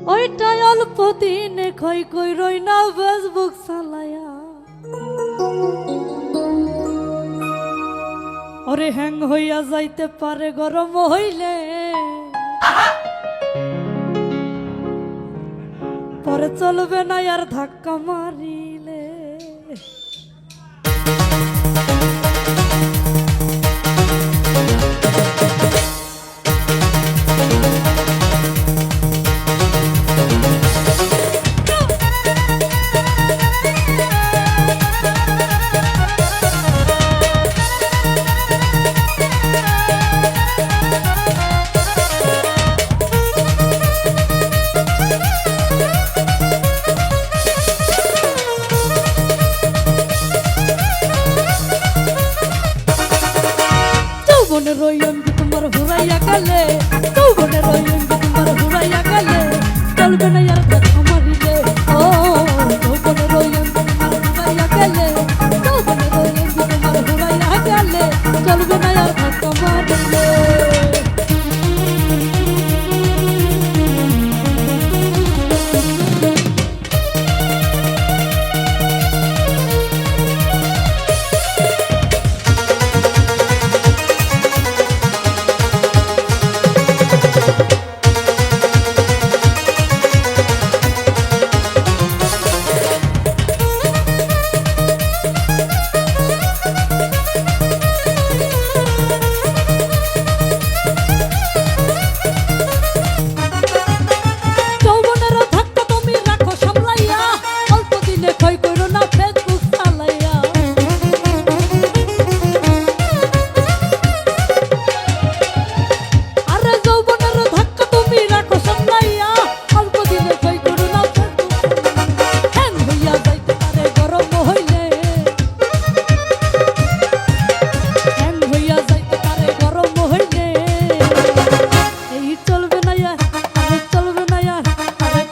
ওইটাই অল্প দিনে কই কই রই না ফেসবুক চালায়া ওরে হ্যাং হইয়া যাইতে পারে গরম হইলে পরে চলবে না আর ধাক্কা মারিলে যৌবনের ওই অঙ্গি তোমার হুরাইয়া গেলে যৌবনের ওই অঙ্গি তোমার হুরাইয়া গেলে চলবে না আর ধাক্কা মারিলে ও যৌবনের ওই অঙ্গি তোমার হুরাইয়া গেলে যৌবনের ওই অঙ্গি তোমার হুরাইয়া গেলে চলবে না আর ধাক্কা মারিলে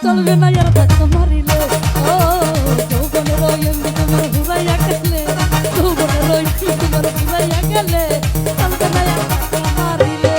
চলবে না আর ধাক্কা মারিলে ও যৌবনের ওই অঙ্গি তোমার হুরাইয়া গেলে যৌবনের ওই অঙ্গি তোমার হুরাইয়া গেলে চলবে না আর ধাক্কা মারিলে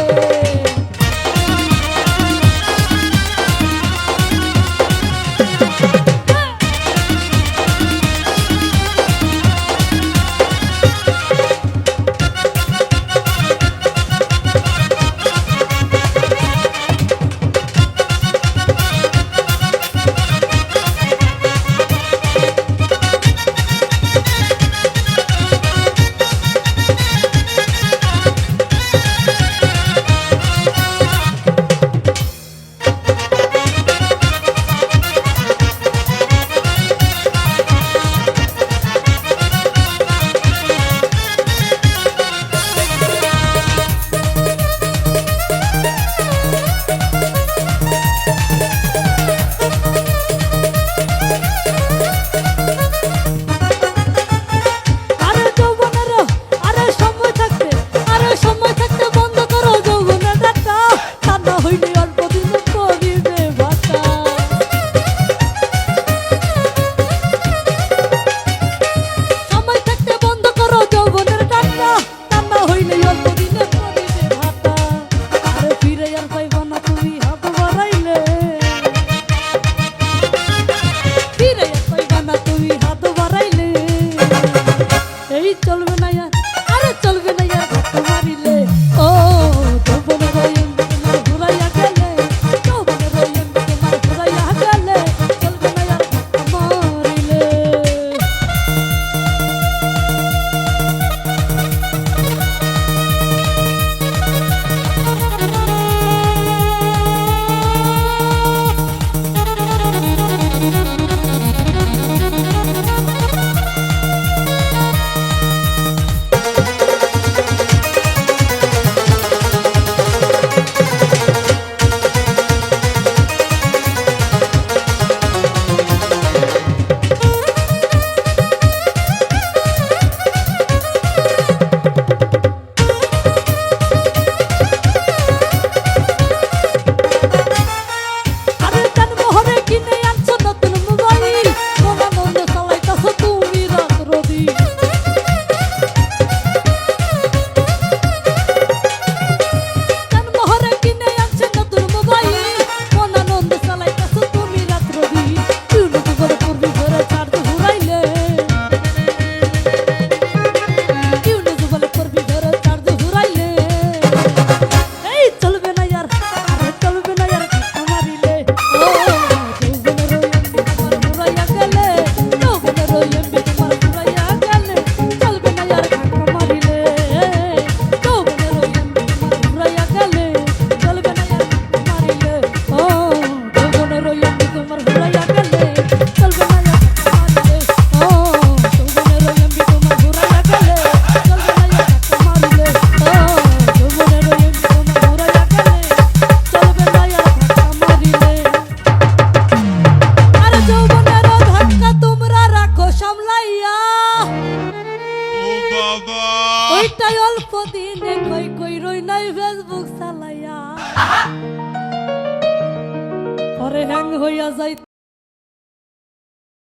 হইয়া যাই